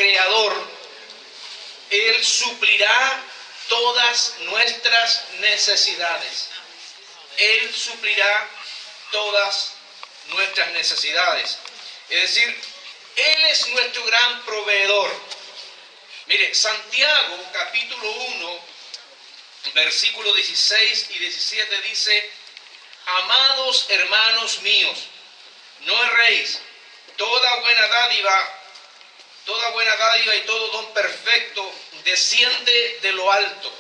creador, Él suplirá todas nuestras necesidades. Él suplirá todas nuestras necesidades. Es decir, Él es nuestro gran proveedor. Mire, Santiago capítulo 1, versículos 16 y 17 dice: amados hermanos míos, no erréis, toda buena dádiva y todo don perfecto desciende de lo alto,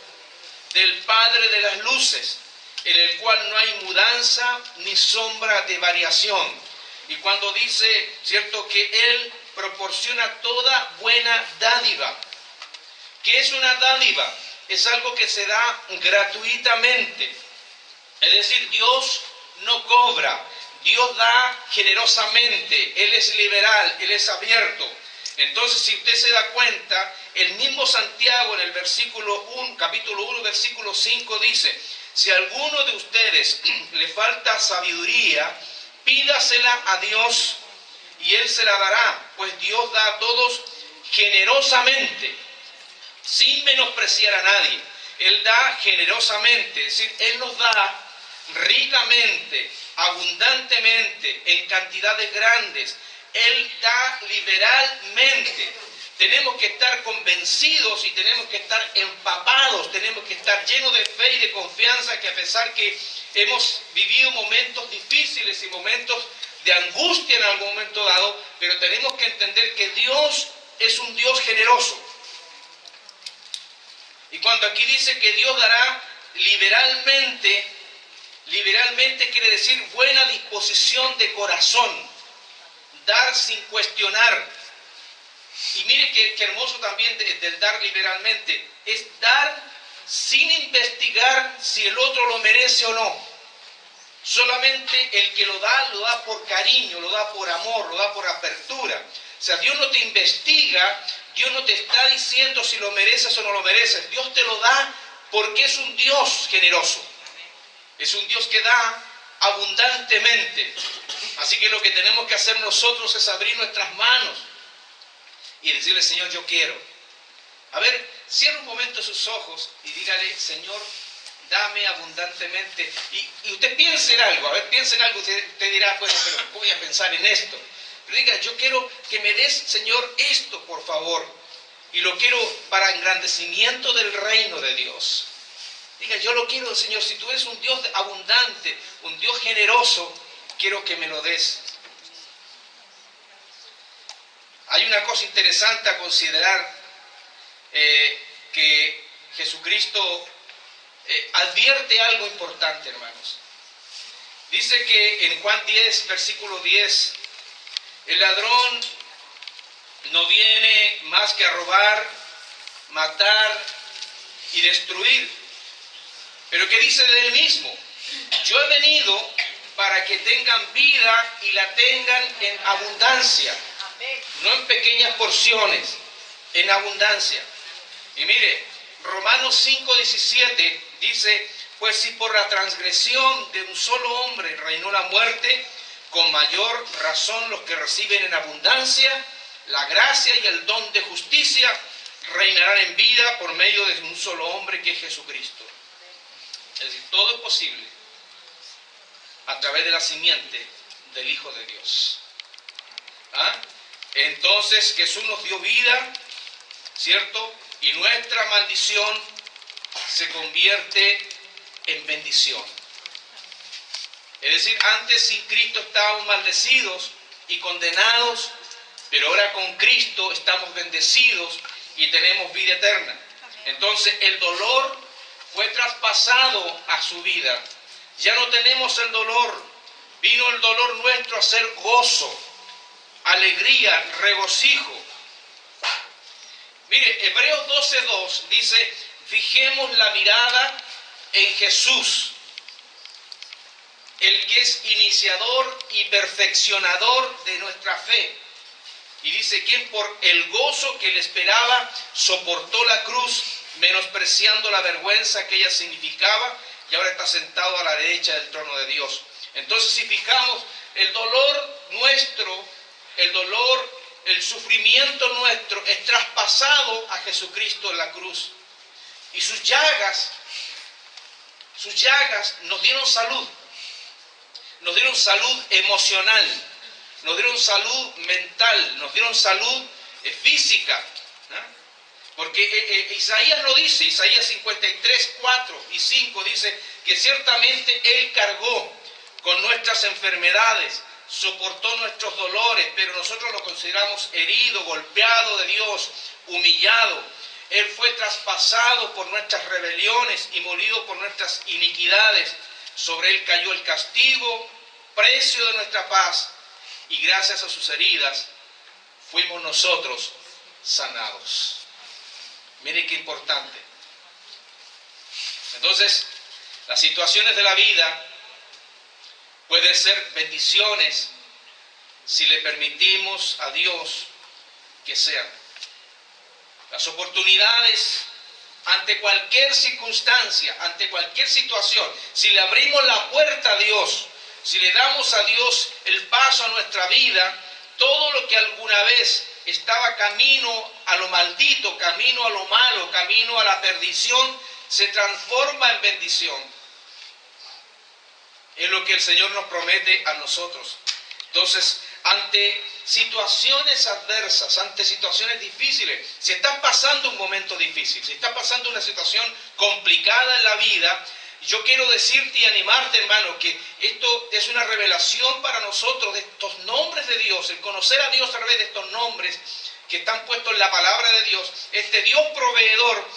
del Padre de las luces, en el cual no hay mudanza ni sombra de variación. Y cuando dice, cierto, que Él proporciona toda buena dádiva. ¿Qué es una dádiva? Es algo que se da gratuitamente. Es decir, Dios no cobra, Dios da generosamente, Él es liberal, Él es abierto. Entonces, si usted se da cuenta, el mismo Santiago en el capítulo 1, versículo 5 dice: si a alguno de ustedes le falta sabiduría, pídasela a Dios y Él se la dará, pues Dios da a todos generosamente, sin menospreciar a nadie. Él da generosamente, es decir, Él nos da ricamente, abundantemente, en cantidades grandes. Él da liberalmente. Tenemos que estar convencidos y tenemos que estar empapados, tenemos que estar llenos de fe y de confianza, que a pesar que hemos vivido momentos difíciles y momentos de angustia en algún momento dado, pero tenemos que entender que Dios es un Dios generoso. Y cuando aquí dice que Dios dará liberalmente quiere decir buena disposición de corazón, dar sin cuestionar. Y mire qué hermoso también del dar liberalmente, es dar sin investigar si el otro lo merece o no. Solamente el que lo da por cariño, lo da por amor, lo da por apertura. O sea, Dios no te investiga, Dios no te está diciendo si lo mereces o no lo mereces. Dios te lo da porque es un Dios generoso. Es un Dios que da abundantemente. Así que lo que tenemos que hacer nosotros es abrir nuestras manos y decirle: Señor, yo quiero. A ver, cierre un momento sus ojos y dígale: Señor, dame abundantemente. Y usted piense en algo, piense en algo. Usted dirá: bueno, pero voy a pensar en esto. Pero diga: yo quiero que me des, Señor, esto, por favor. Y lo quiero para engrandecimiento del reino de Dios. Diga: yo lo quiero, Señor. Si tú eres un Dios abundante, un Dios generoso, quiero que me lo des. Hay una cosa interesante a considerar, que Jesucristo advierte algo importante, hermanos. Dice que en Juan 10, versículo 10, el ladrón no viene más que a robar, matar y destruir. Pero ¿qué dice de él mismo? Yo he venido para que tengan vida y la tengan en abundancia. No en pequeñas porciones, en abundancia. Y mire, Romanos 5:17 dice: pues si por la transgresión de un solo hombre reinó la muerte, con mayor razón los que reciben en abundancia la gracia y el don de justicia reinarán en vida por medio de un solo hombre, que es Jesucristo. Es decir, todo es posible a través de la simiente del Hijo de Dios. Entonces Jesús nos dio vida, ¿cierto? Y nuestra maldición se convierte en bendición. Es decir, antes sin Cristo estábamos maldecidos y condenados, pero ahora con Cristo estamos bendecidos y tenemos vida eterna. Entonces el dolor fue traspasado a su vida. Ya no tenemos el dolor. Vino el dolor nuestro a ser gozo, alegría, regocijo. Mire, Hebreos 12:2 dice: fijemos la mirada en Jesús, el que es iniciador y perfeccionador de nuestra fe. Y dice: quien por el gozo que le esperaba soportó la cruz, menospreciando la vergüenza que ella significaba, y ahora está sentado a la derecha del trono de Dios. Entonces, si fijamos, el dolor nuestro, el sufrimiento nuestro es traspasado a Jesucristo en la cruz. Y sus llagas nos dieron salud. Nos dieron salud emocional, nos dieron salud mental, nos dieron salud física. Porque Isaías lo dice, Isaías 53, 4 y 5 dice que ciertamente Él cargó con nuestras enfermedades, soportó nuestros dolores, pero nosotros lo consideramos herido, golpeado de Dios, humillado. Él fue traspasado por nuestras rebeliones y molido por nuestras iniquidades. Sobre Él cayó el castigo, precio de nuestra paz, y gracias a sus heridas fuimos nosotros sanados. Mire qué importante. Entonces, las situaciones de la vida pueden ser bendiciones si le permitimos a Dios que sean. Las oportunidades ante cualquier circunstancia, ante cualquier situación, si le abrimos la puerta a Dios, si le damos a Dios el paso a nuestra vida, todo lo que alguna vez estaba camino a lo maldito, camino a lo malo, camino a la perdición, se transforma en bendición. Es lo que el Señor nos promete a nosotros. Entonces, ante situaciones adversas, ante situaciones difíciles, si estás pasando un momento difícil, si estás pasando una situación complicada en la vida, yo quiero decirte y animarte, hermano, que esto es una revelación para nosotros de estos nombres de Dios, el conocer a Dios a través de estos nombres que están puestos en la palabra de Dios. Este Dios proveedor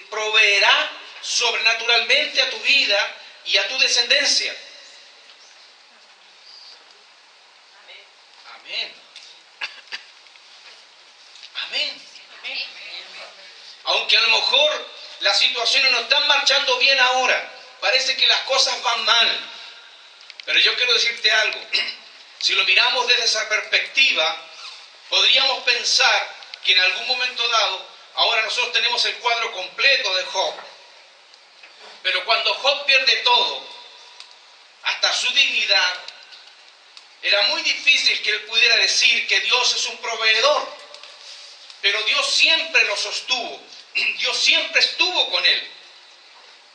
proveerá sobrenaturalmente a tu vida y a tu descendencia. Amén. Amén. Aunque a lo mejor las situaciones no están marchando bien ahora, parece que las cosas van mal, pero yo quiero decirte algo. Si lo miramos desde esa perspectiva, podríamos pensar que en algún momento dado, ahora nosotros tenemos el cuadro completo de Job, pero cuando Job pierde todo, hasta su dignidad, era muy difícil que él pudiera decir que Dios es un proveedor, pero Dios siempre lo sostuvo, Dios siempre estuvo con él.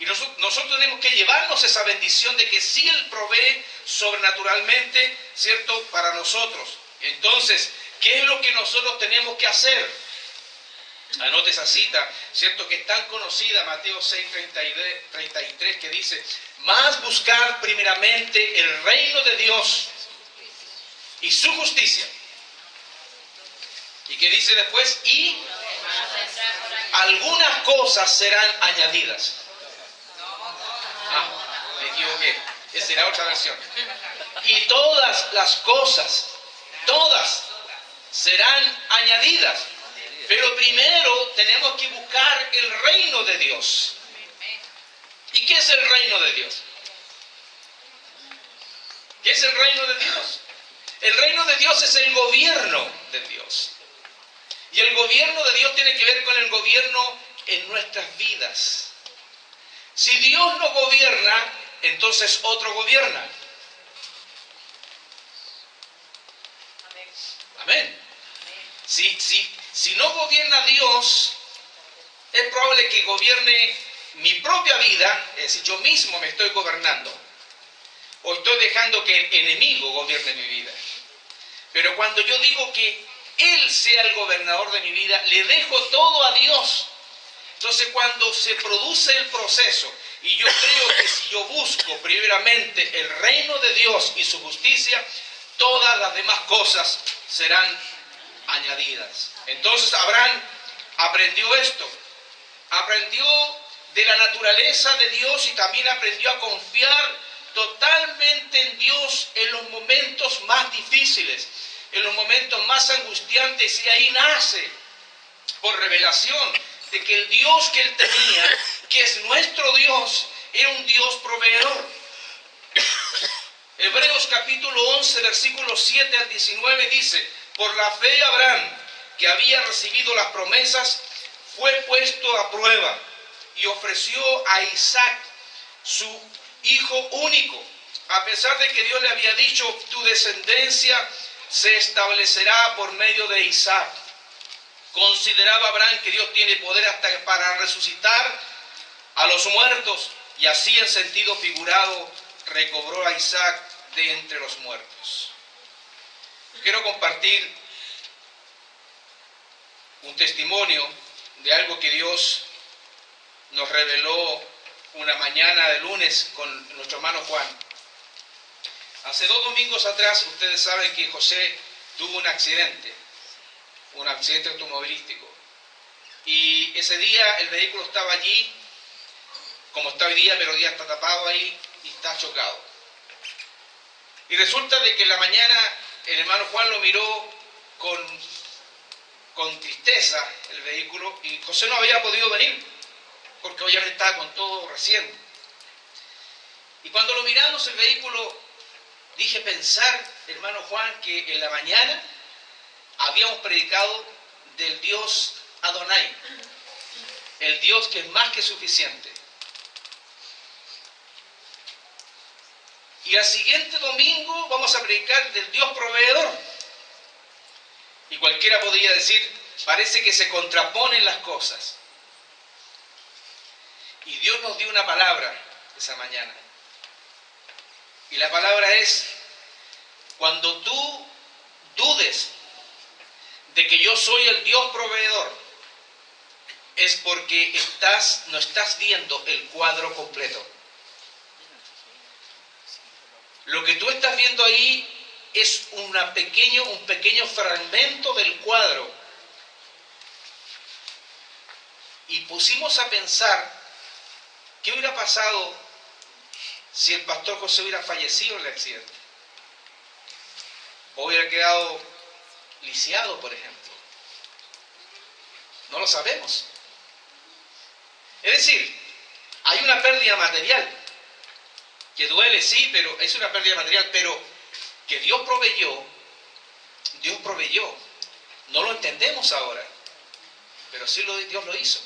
Y nosotros tenemos que llevarnos esa bendición de que sí Él provee sobrenaturalmente, ¿cierto?, para nosotros. Entonces, ¿qué es lo que nosotros tenemos que hacer? Anote esa cita, ¿cierto?, que es tan conocida, Mateo 6:33, que dice: más buscar primeramente el reino de Dios y su justicia. ¿Y qué dice después? Y algunas cosas serán añadidas. Me equivoqué. Esa era otra versión. Y todas las cosas, todas, serán añadidas. Pero primero tenemos que buscar el reino de Dios. ¿Y qué es el reino de Dios? ¿Qué es el reino de Dios? El reino de Dios es el gobierno de Dios. Y el gobierno de Dios tiene que ver con el gobierno en nuestras vidas. Si Dios no gobierna, entonces otro gobierna. Amén. Si no gobierna Dios, es probable que gobierne mi propia vida, es decir, yo mismo me estoy gobernando. O estoy dejando que el enemigo gobierne mi vida. Pero cuando yo digo que Él sea el gobernador de mi vida, le dejo todo a Dios. Entonces, cuando se produce el proceso, y yo creo que si yo busco primeramente el reino de Dios y su justicia, todas las demás cosas serán añadidas. Entonces, Abraham aprendió esto. Aprendió de la naturaleza de Dios y también aprendió a confiar totalmente en Dios en los momentos más difíciles, en los momentos más angustiantes, y ahí nace, por revelación, de que el Dios que él tenía, que es nuestro Dios, era un Dios proveedor. Hebreos capítulo 11, versículos 7 al 19 dice: por la fe Abraham, que había recibido las promesas, fue puesto a prueba y ofreció a Isaac, su hijo único, a pesar de que Dios le había dicho: tu descendencia se establecerá por medio de Isaac. Consideraba Abraham que Dios tiene poder hasta para resucitar a los muertos, y así en sentido figurado recobró a Isaac de entre los muertos. Quiero compartir un testimonio de algo que Dios nos reveló una mañana de lunes con nuestro hermano Juan. Hace 2 domingos atrás, ustedes saben que José tuvo un accidente automovilístico. Y ese día el vehículo estaba allí, como está hoy día, pero hoy día está tapado ahí y está chocado. Y resulta de que en la mañana el hermano Juan lo miró con tristeza el vehículo, y José no había podido venir, porque obviamente estaba con todo recién. Y cuando lo miramos el vehículo, dije pensar, hermano Juan, que en la mañana habíamos predicado del Dios Adonai, el Dios que es más que suficiente. Y al siguiente domingo vamos a predicar del Dios proveedor. Y cualquiera podría decir, parece que se contraponen las cosas. Y Dios nos dio una palabra esa mañana. Y la palabra es, cuando tú dudes de que yo soy el Dios proveedor, es porque no estás viendo el cuadro completo. Lo que tú estás viendo ahí es un pequeño fragmento del cuadro. Y pusimos a pensar, ¿qué hubiera pasado si el pastor José hubiera fallecido en el accidente? O hubiera quedado lisiado, por ejemplo. No lo sabemos. Es decir, hay una pérdida material, que duele, sí, pero es una pérdida material, pero que Dios proveyó. No lo entendemos ahora, pero sí Dios lo hizo.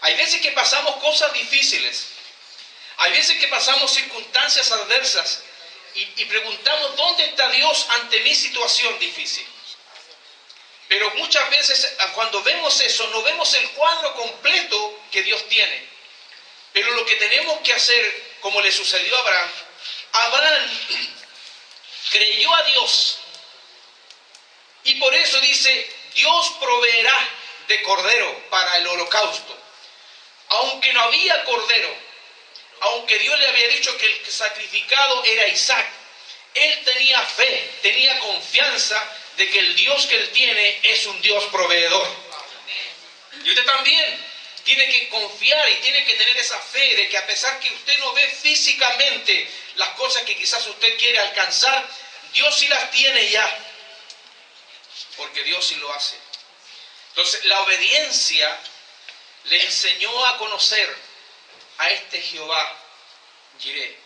Hay veces que pasamos cosas difíciles, hay veces que pasamos circunstancias adversas y preguntamos, ¿dónde está Dios ante mi situación difícil? Pero muchas veces cuando vemos eso, no vemos el cuadro completo que Dios tiene. Pero lo que tenemos que hacer, como le sucedió a Abraham, Abraham creyó a Dios. Y por eso dice, Dios proveerá de cordero para el holocausto. Aunque no había cordero, aunque Dios le había dicho que el sacrificado era Isaac, él tenía fe, tenía confianza de que el Dios que él tiene es un Dios proveedor. Y usted también tiene que confiar y tiene que tener esa fe de que a pesar que usted no ve físicamente las cosas que quizás usted quiere alcanzar, Dios sí las tiene ya, porque Dios sí lo hace. Entonces la obediencia le enseñó a conocer a este Jehová Jireh.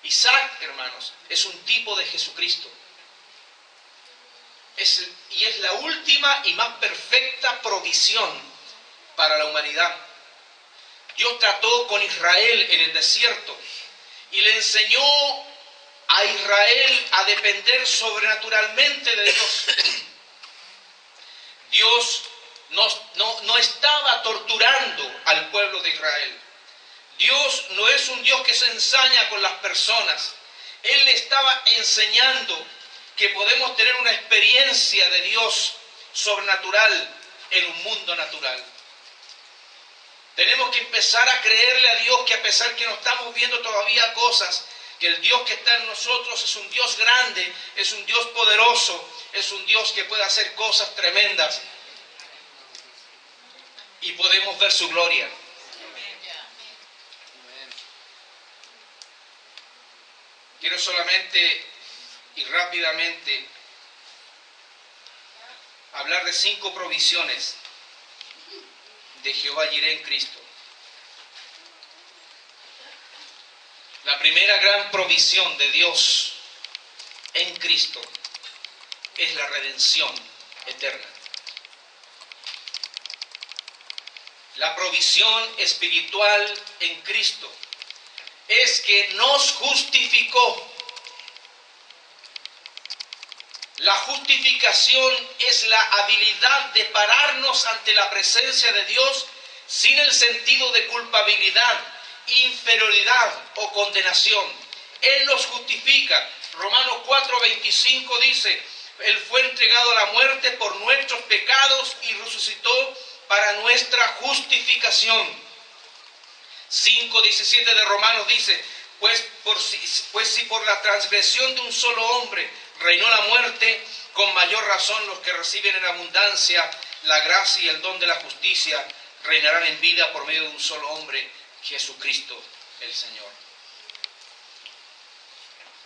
Isaac, hermanos, es un tipo de Jesucristo. Y es la última y más perfecta provisión para la humanidad. Dios trató con Israel en el desierto y le enseñó a Israel a depender sobrenaturalmente de Dios. Dios no estaba torturando al pueblo de Israel. Dios no es un Dios que se ensaña con las personas. Él le estaba enseñando que podemos tener una experiencia de Dios sobrenatural en un mundo natural. Tenemos que empezar a creerle a Dios que a pesar que no estamos viendo todavía cosas, que el Dios que está en nosotros es un Dios grande, es un Dios poderoso, es un Dios que puede hacer cosas tremendas. Y podemos ver su gloria. Quiero solamente y rápidamente hablar de 5 provisiones de Jehová Jireh en Cristo. La primera gran provisión de Dios en Cristo es la redención eterna. La provisión espiritual en Cristo es que nos justificó. La justificación es la habilidad de pararnos ante la presencia de Dios sin el sentido de culpabilidad, inferioridad o condenación. Él nos justifica. Romanos 4:25 dice: Él fue entregado a la muerte por nuestros pecados y resucitó para nuestra justificación. 5:17 de Romanos dice: Pues si por la transgresión de un solo hombre reinó la muerte, con mayor razón los que reciben en abundancia la gracia y el don de la justicia reinarán en vida por medio de un solo hombre, Jesucristo el Señor.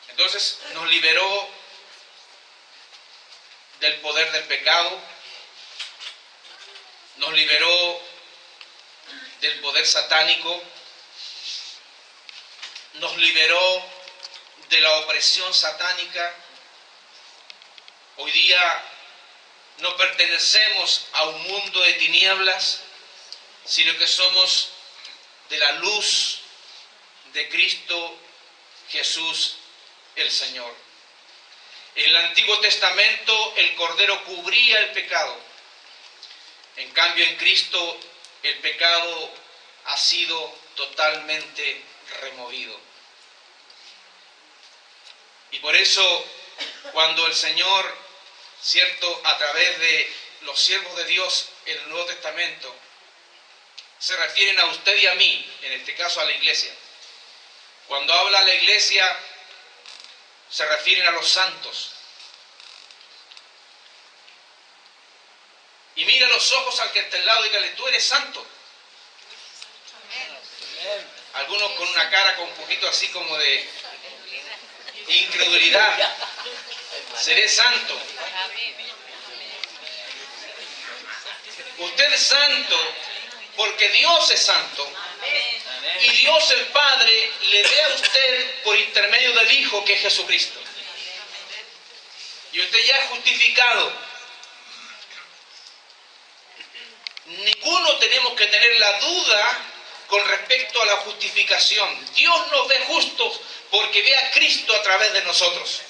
Entonces nos liberó del poder del pecado, nos liberó del poder satánico, nos liberó de la opresión satánica. Hoy día no pertenecemos a un mundo de tinieblas, sino que somos de la luz de Cristo Jesús el Señor. En el Antiguo Testamento el Cordero cubría el pecado. En cambio, en Cristo el pecado ha sido totalmente removido. Y por eso, cuando el Señor, cierto, a través de los siervos de Dios en el Nuevo Testamento, se refieren a usted y a mí, en este caso a la iglesia. Cuando habla la iglesia, se refieren a los santos. Y mira los ojos al que está al lado y dígale: tú eres santo. Algunos con una cara con un poquito así como de incredulidad. Seré santo. Usted es santo porque Dios es santo. Y Dios el Padre le ve a usted por intermedio del Hijo, que es Jesucristo. Y usted ya es justificado. Ninguno tenemos que tener la duda con respecto a la justificación. Dios nos ve justos porque ve a Cristo a través de nosotros.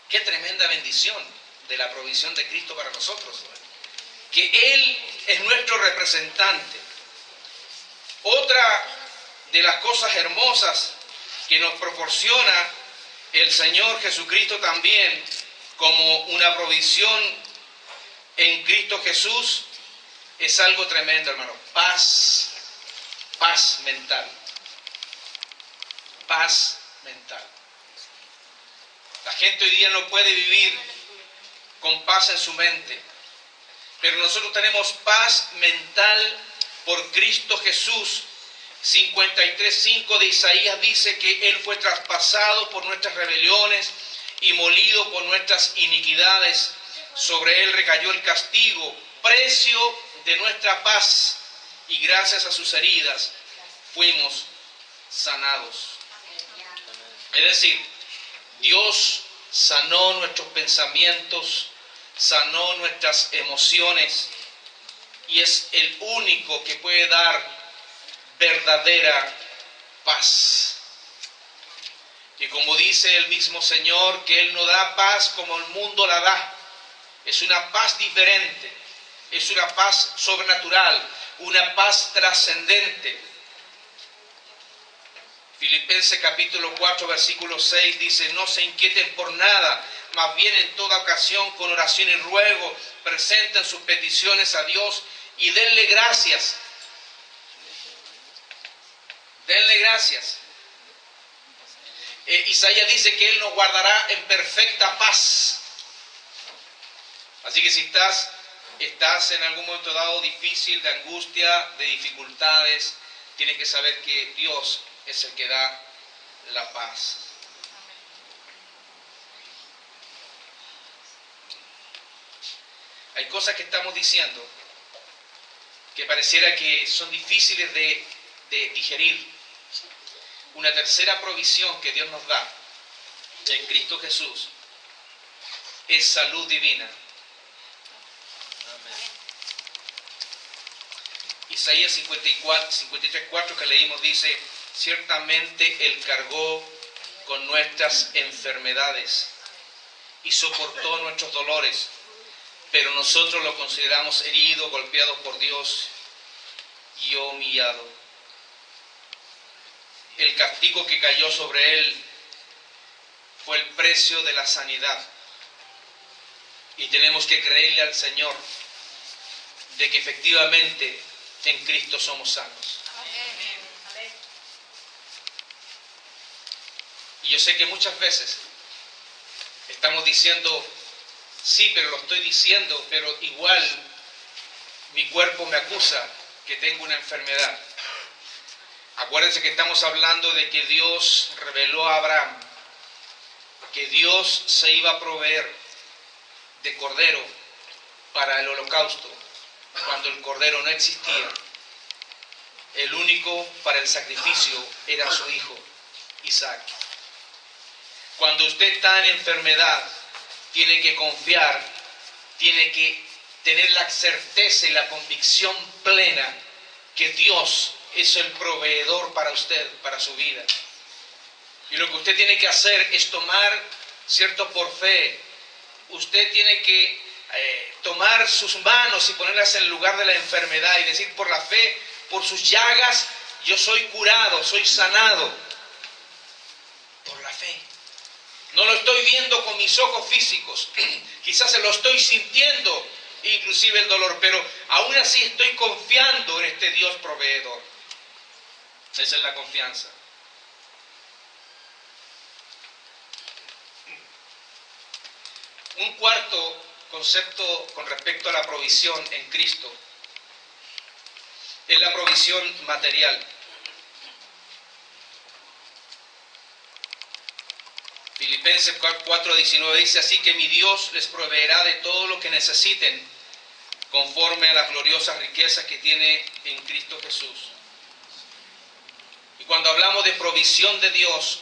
Qué tremenda bendición de la provisión de Cristo para nosotros. Que Él es nuestro representante. Otra de las cosas hermosas que nos proporciona el Señor Jesucristo también como una provisión en Cristo Jesús es algo tremendo, hermano. Paz mental. Paz mental. La gente hoy día no puede vivir con paz en su mente, pero nosotros tenemos paz mental por Cristo Jesús. 53:5 de Isaías dice que Él fue traspasado por nuestras rebeliones y molido por nuestras iniquidades. Sobre Él recayó el castigo, precio de nuestra paz, y gracias a sus heridas fuimos sanados. Es decir, Dios sanó nuestros pensamientos, sanó nuestras emociones, y es el único que puede dar verdadera paz. Y como dice el mismo Señor, que Él no da paz como el mundo la da. Es una paz diferente, es una paz sobrenatural, una paz trascendente. Filipenses capítulo 4, versículo 6 dice: no se inquieten por nada, más bien en toda ocasión con oración y ruego presenten sus peticiones a Dios y denle gracias. Denle gracias. Isaías dice que Él nos guardará en perfecta paz. Así que si estás en algún momento dado difícil, de angustia, de dificultades, tienes que saber que Dios es el que da la paz. Hay cosas que estamos diciendo que pareciera que son difíciles de digerir. Una tercera provisión que Dios nos da en Cristo Jesús es salud divina. Isaías 53:4 que leímos dice: ciertamente Él cargó con nuestras enfermedades y soportó nuestros dolores, pero nosotros lo consideramos herido, golpeado por Dios y humillado. El castigo que cayó sobre él fue el precio de la sanidad. Y tenemos que creerle al Señor de que efectivamente en Cristo somos sanos. Y yo sé que muchas veces estamos diciendo, sí, pero lo estoy diciendo, pero igual mi cuerpo me acusa que tengo una enfermedad. Acuérdense que estamos hablando de que Dios reveló a Abraham que Dios se iba a proveer de cordero para el holocausto, cuando el cordero no existía. El único para el sacrificio era su hijo, Isaac. Cuando usted está en enfermedad, tiene que confiar, tiene que tener la certeza y la convicción plena que Dios es el proveedor para usted, para su vida. Y lo que usted tiene que hacer es tomar, ¿cierto?, por fe. Usted tiene que tomar sus manos y ponerlas en el lugar de la enfermedad y decir, por la fe, por sus llagas, yo soy curado, soy sanado. Por la fe. No lo estoy viendo con mis ojos físicos, quizás se lo estoy sintiendo, inclusive el dolor, pero aún así estoy confiando en este Dios proveedor. Esa es la confianza. Un cuarto concepto con respecto a la provisión en Cristo es la provisión material. Filipenses 4:19 dice, así que mi Dios les proveerá de todo lo que necesiten conforme a las gloriosas riquezas que tiene en Cristo Jesús. Y cuando hablamos de provisión de Dios,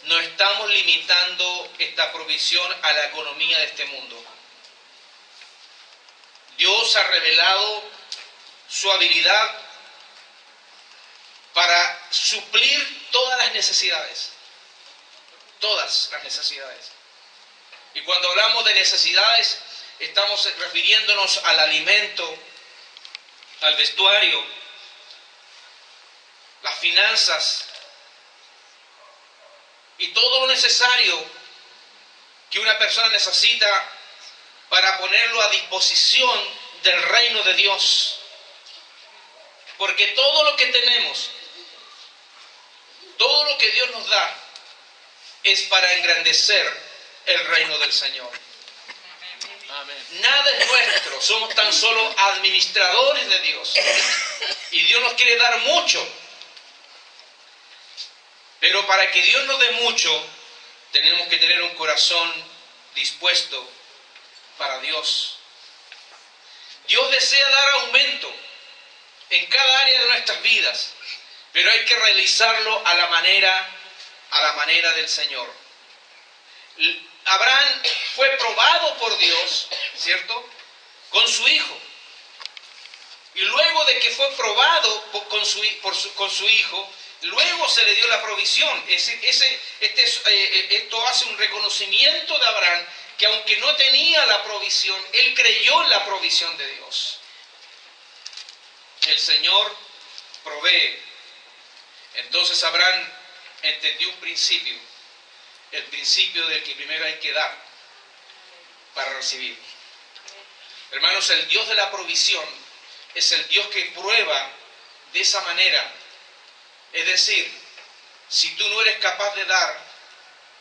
no estamos limitando esta provisión a la economía de este mundo. Dios ha revelado su habilidad para suplir todas las necesidades. Todas las necesidades. Y cuando hablamos de necesidades, estamos refiriéndonos al alimento, al vestuario, las finanzas y todo lo necesario que una persona necesita para ponerlo a disposición del reino de Dios. Porque todo lo que tenemos, todo lo que Dios nos da, es para engrandecer el reino del Señor. Amén. Nada es nuestro, somos tan solo administradores de Dios. Y Dios nos quiere dar mucho. Pero para que Dios nos dé mucho, tenemos que tener un corazón dispuesto para Dios. Dios desea dar aumento en cada área de nuestras vidas, pero hay que realizarlo a la manera del Señor. Abraham fue probado por Dios, ¿cierto?, con su hijo. Y luego de que fue probado con su hijo, luego se le dio la provisión. Esto hace un reconocimiento de Abraham que aunque no tenía la provisión, él creyó en la provisión de Dios. El Señor provee. Entonces Abraham entendió un principio, el principio de que primero hay que dar para recibir. Hermanos, el Dios de la provisión es el Dios que prueba de esa manera. Es decir, si tú no eres capaz de dar,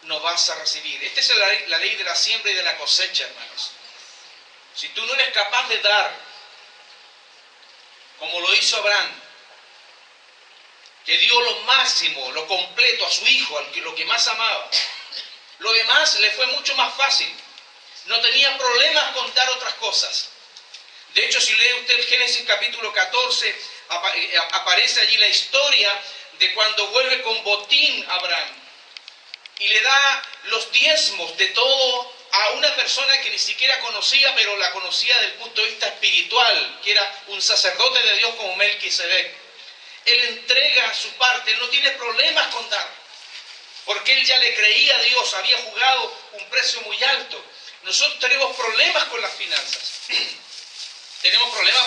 no vas a recibir. Esta es la ley de la siembra y de la cosecha, hermanos. Si tú no eres capaz de dar, como lo hizo Abraham, que dio lo máximo, lo completo a su hijo, lo que más amaba, lo demás le fue mucho más fácil. No tenía problemas con dar otras cosas. De hecho, si lee usted el Génesis capítulo 14, aparece allí la historia de cuando vuelve con botín Abraham y le da los diezmos de todo a una persona que ni siquiera conocía, pero la conocía desde el punto de vista espiritual, que era un sacerdote de Dios como Melquisedec. Él entrega su parte, él no tiene problemas con dar, porque él ya le creía a Dios, había jugado un precio muy alto. Nosotros tenemos problemas con las finanzas. Tenemos problemas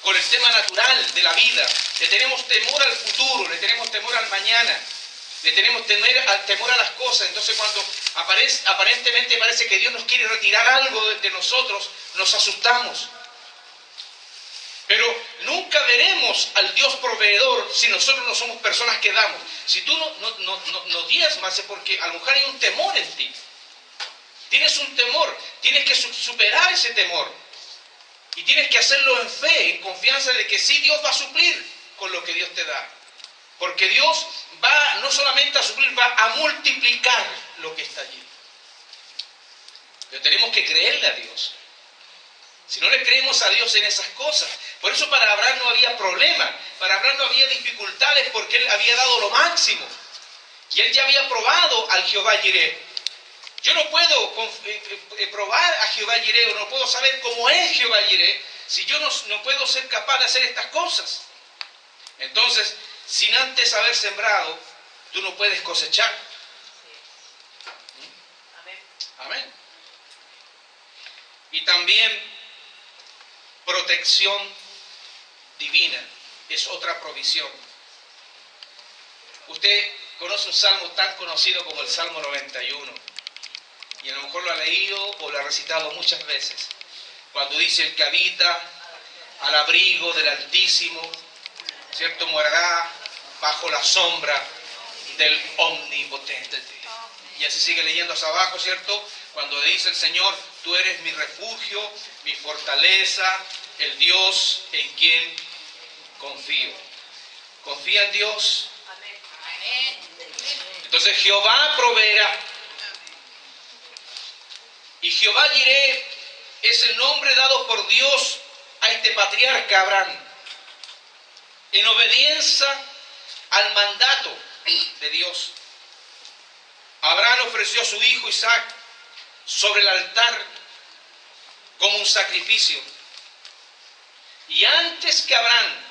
con el tema natural de la vida. Le tenemos temor al futuro, le tenemos temor al mañana. Le tenemos temor a las cosas. Entonces cuando aparentemente parece que Dios nos quiere retirar algo de nosotros, nos asustamos. Pero nunca veremos al Dios proveedor si nosotros no somos personas que damos. Si tú no diezmas es porque a lo mejor hay un temor en ti. Tienes un temor, tienes que superar ese temor. Y tienes que hacerlo en fe, en confianza de que sí, Dios va a suplir con lo que Dios te da. Porque Dios va no solamente a suplir, va a multiplicar lo que está allí. Pero tenemos que creerle a Dios. Si no le creemos a Dios en esas cosas. Por eso para Abraham no había problema. Para Abraham no había dificultades porque él había dado lo máximo. Y él ya había probado al Jehová Jireh. Yo no puedo probar a Jehová Jireh, o no puedo saber cómo es Jehová Jireh, si yo no puedo ser capaz de hacer estas cosas. Entonces, sin antes haber sembrado, tú no puedes cosechar. Amén. Amén. Y también protección divina es otra provisión. Usted conoce un salmo tan conocido como el Salmo 91. Y a lo mejor lo ha leído o lo ha recitado muchas veces. Cuando dice: el que habita al abrigo del Altísimo, ¿cierto?, morará bajo la sombra del Omnipotente. Y así sigue leyendo hacia abajo, ¿cierto? Cuando dice el Señor: tú eres mi refugio, mi fortaleza, el Dios en quien confío. ¿Confía en Dios? Amén. Entonces Jehová proveerá. Y Jehová Jireh es el nombre dado por Dios a este patriarca Abraham, en obediencia al mandato de Dios. Abraham ofreció a su hijo Isaac sobre el altar como un sacrificio. Y antes que Abraham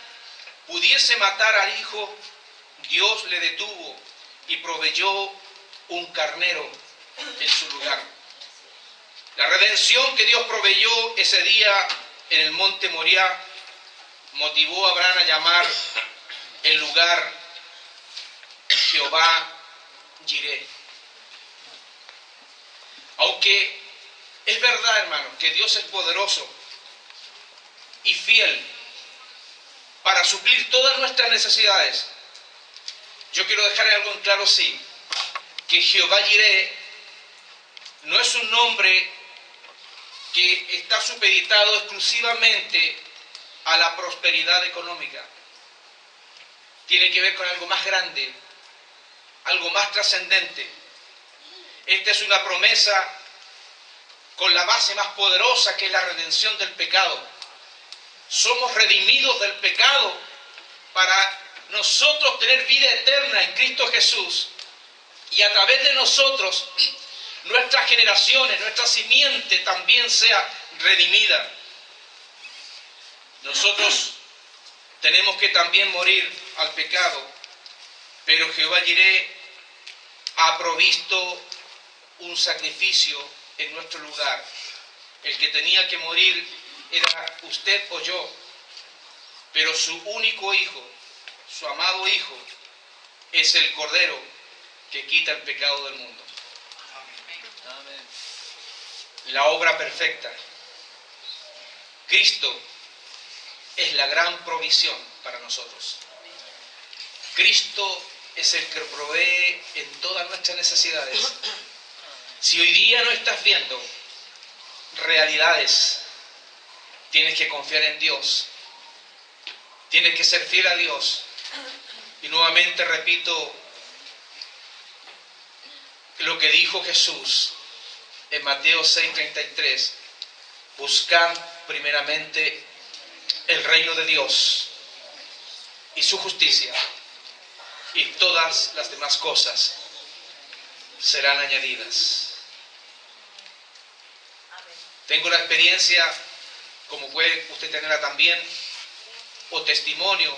pudiese matar al hijo, Dios le detuvo y proveyó un carnero en su lugar. La redención que Dios proveyó ese día en el monte Moriah motivó a Abraham a llamar el lugar Jehová Jireh. Aunque es verdad, hermano, que Dios es poderoso y fiel para suplir todas nuestras necesidades, yo quiero dejar algo en claro, sí, que Jehová Jireh no es un nombre que está supeditado exclusivamente a la prosperidad económica. Tiene que ver con algo más grande, algo más trascendente. Esta es una promesa con la base más poderosa, que es la redención del pecado. Somos redimidos del pecado para nosotros tener vida eterna en Cristo Jesús, y a través de nosotros nuestras generaciones, nuestra simiente también sea redimida. Nosotros tenemos que también morir al pecado, pero Jehová Jireh ha provisto un sacrificio en nuestro lugar. El que tenía que morir era usted o yo, pero su único hijo, su amado hijo, es el Cordero que quita el pecado del mundo. Amén. La obra perfecta. Cristo es la gran provisión para nosotros. Cristo es el que provee en todas nuestras necesidades. Si hoy día no estás viendo realidades, tienes que confiar en Dios. Tienes que ser fiel a Dios. Y nuevamente repito lo que dijo Jesús en Mateo 6:33. Buscad primeramente el reino de Dios y su justicia, y todas las demás cosas serán añadidas. Tengo la experiencia, como puede usted tenerla también, o testimonio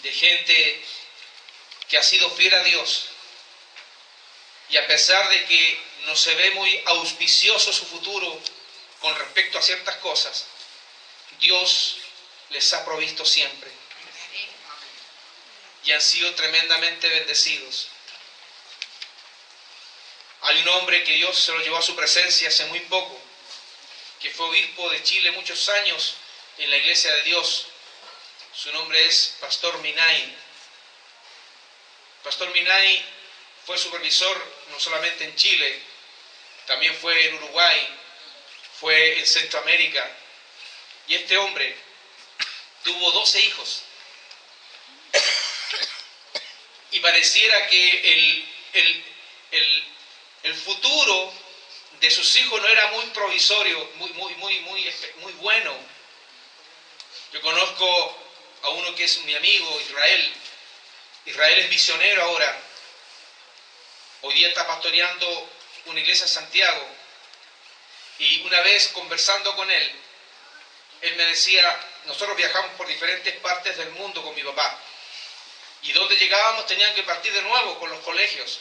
de gente que ha sido fiel a Dios Y a pesar de que no se ve muy auspicioso su futuro con respecto a ciertas cosas, Dios les ha provisto siempre. Y han sido tremendamente bendecidos. Hay un hombre que Dios se lo llevó a su presencia hace muy poco, que fue obispo de Chile muchos años en la Iglesia de Dios. Su nombre es Pastor Minay. Pastor Minay fue supervisor no solamente en Chile, también fue en Uruguay, fue en Centroamérica. Y este hombre tuvo 12 hijos. Y pareciera que el futuro de sus hijos no era muy provisorio, muy bueno. Yo conozco a uno que es mi amigo, Israel. Israel es misionero ahora. Hoy día está pastoreando una iglesia en Santiago. Y una vez conversando con él, él me decía, nosotros viajamos por diferentes partes del mundo con mi papá. Y donde llegábamos tenían que partir de nuevo con los colegios.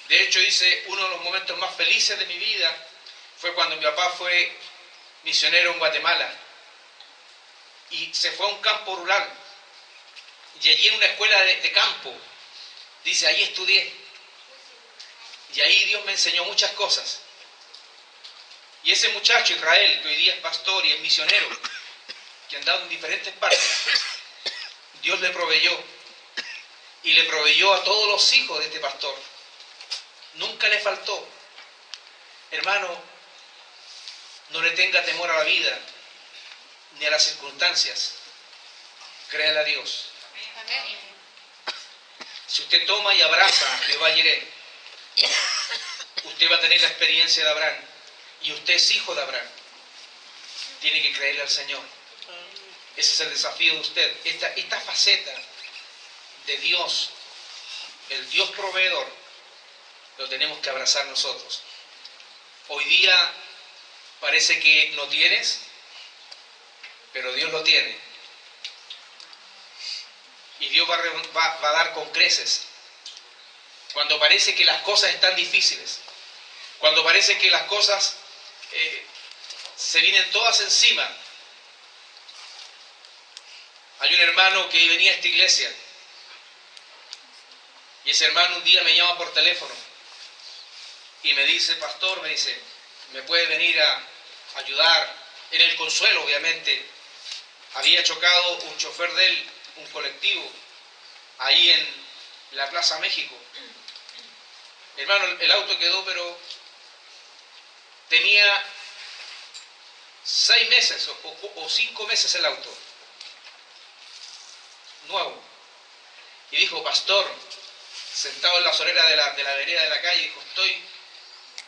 De hecho, dice, uno de los momentos más felices de mi vida fue cuando mi papá fue misionero en Guatemala. Y se fue a un campo rural. Y allí en una escuela de campo, dice, ahí estudié. Y ahí Dios me enseñó muchas cosas. Y ese muchacho, Israel, que hoy día es pastor y es misionero, que ha andado en diferentes partes, Dios le proveyó. Y le proveyó a todos los hijos de este pastor. Nunca le faltó. Hermano, no le tenga temor a la vida, ni a las circunstancias. Créale a Dios. Si usted toma y abraza a Jehová Jireh, usted va a tener la experiencia de Abraham. Y usted es hijo de Abraham. Tiene que creerle al Señor. Ese es el desafío de usted. Esta faceta de Dios, el Dios proveedor, lo tenemos que abrazar nosotros. Hoy día parece que no tienes, pero Dios lo tiene. Y Dios va a dar con creces. Cuando parece que las cosas están difíciles, cuando parece que las cosas se vienen todas encima. Hay un hermano que venía a esta iglesia y ese hermano un día me llama por teléfono y me dice, pastor, ¿me puede venir a ayudar? En el Consuelo, obviamente, había chocado un chofer de él, un colectivo, ahí en la Plaza México. Hermano, el auto quedó, pero tenía 6 meses o 5 meses el auto, nuevo. Y dijo, pastor, sentado en la solera de la vereda de la calle, dijo, estoy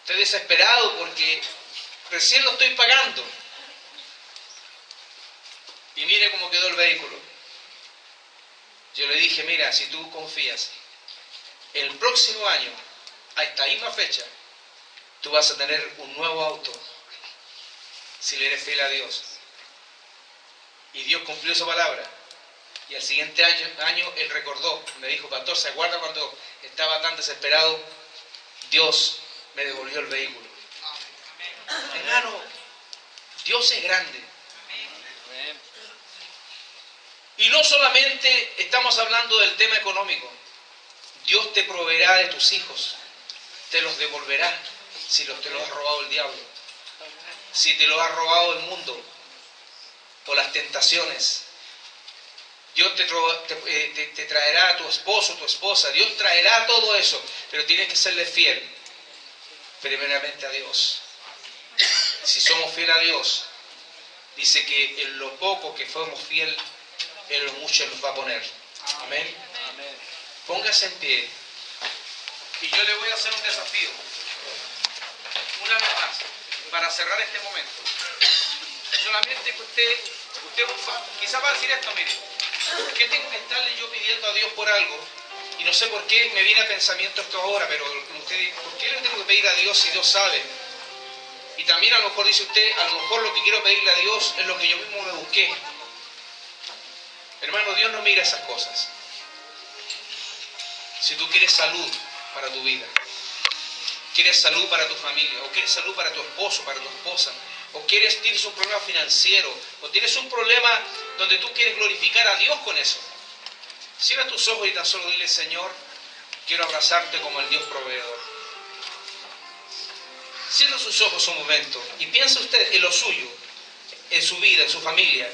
desesperado porque recién lo estoy pagando. Y mire cómo quedó el vehículo. Yo le dije, mira, si tú confías, el próximo año, a esta misma fecha, tú vas a tener un nuevo auto, si le eres fiel a Dios. Y Dios cumplió su palabra. Y al siguiente año él recordó, me dijo, pastor, ¿se acuerda cuando estaba tan desesperado? Dios me devolvió el vehículo. Hermano, Dios es grande. Y no solamente estamos hablando del tema económico. Dios te proveerá de tus hijos, te los devolverá si te los ha robado el diablo, si te lo ha robado el mundo o las tentaciones. Dios te traerá a tu esposo, tu esposa. Dios traerá todo eso, pero tienes que serle fiel primeramente a Dios. Si somos fieles a Dios, dice que en lo poco que fuimos fieles, en lo mucho nos va a poner. Amén. Póngase en pie. Y yo le voy a hacer un desafío. Una vez más, para cerrar este momento. Solamente que usted quizás va a decir esto, mire, ¿por qué tengo que estarle yo pidiendo a Dios por algo? Y no sé por qué me viene a pensamiento esto ahora, pero usted, ¿por qué le tengo que pedir a Dios si Dios sabe? Y también a lo mejor dice usted, a lo mejor lo que quiero pedirle a Dios es lo que yo mismo me busqué. Hermano, Dios no mira esas cosas. Si tú quieres salud, para tu vida. Quieres salud para tu familia, o quieres salud para tu esposo, para tu esposa, o tienes un problema financiero, o tienes un problema donde tú quieres glorificar a Dios con eso. Cierra tus ojos y tan solo dile: Señor, quiero abrazarte como el Dios proveedor. Cierra sus ojos un momento y piensa usted en lo suyo, en su vida, en su familia,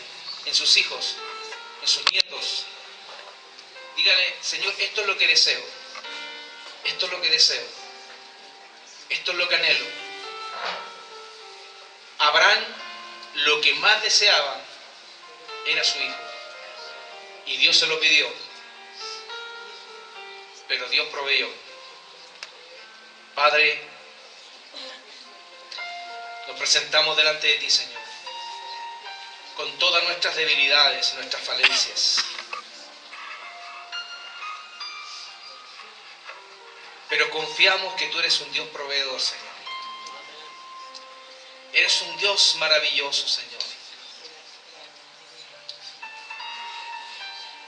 en sus hijos, en sus nietos. Dígale: Señor, esto es lo que deseo. Esto es lo que deseo. Esto es lo que anhelo. Abraham lo que más deseaba era su hijo. Y Dios se lo pidió. Pero Dios proveyó. Padre, nos presentamos delante de ti, Señor, con todas nuestras debilidades, nuestras falencias. Pero confiamos que tú eres un Dios proveedor, Señor. Eres un Dios maravilloso, Señor.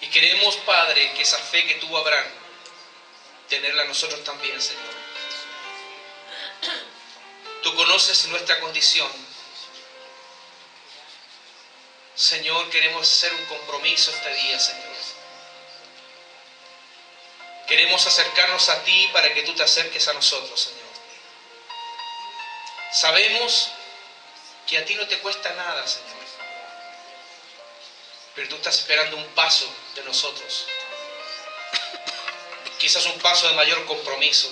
Y queremos, Padre, que esa fe que tuvo Abraham, tenerla nosotros también, Señor. Tú conoces nuestra condición. Señor, queremos hacer un compromiso este día, Señor. Queremos acercarnos a ti para que tú te acerques a nosotros, Señor. Sabemos que a ti no te cuesta nada, Señor. Pero tú estás esperando un paso de nosotros. Quizás un paso de mayor compromiso.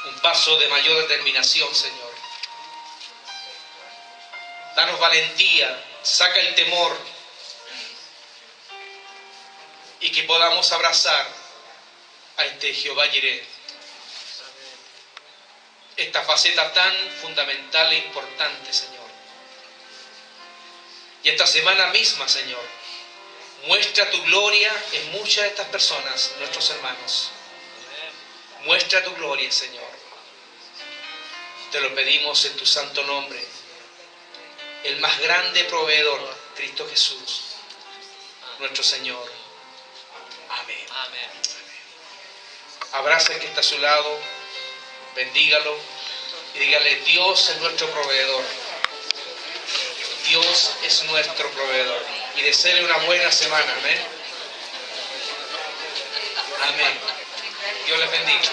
Un paso de mayor determinación, Señor. Danos valentía, saca el temor. Y que podamos abrazar a este Jehová Jireh. Esta faceta tan fundamental e importante, Señor. Y esta semana misma, Señor, muestra tu gloria en muchas de estas personas, nuestros hermanos. Muestra tu gloria, Señor. Te lo pedimos en tu santo nombre. El más grande proveedor, Cristo Jesús, nuestro Señor. Amén. Amén. Abraza al que está a su lado, bendígalo y dígale: Dios es nuestro proveedor. Dios es nuestro proveedor. Y deséle una buena semana. Amén. Amén. Dios les bendiga.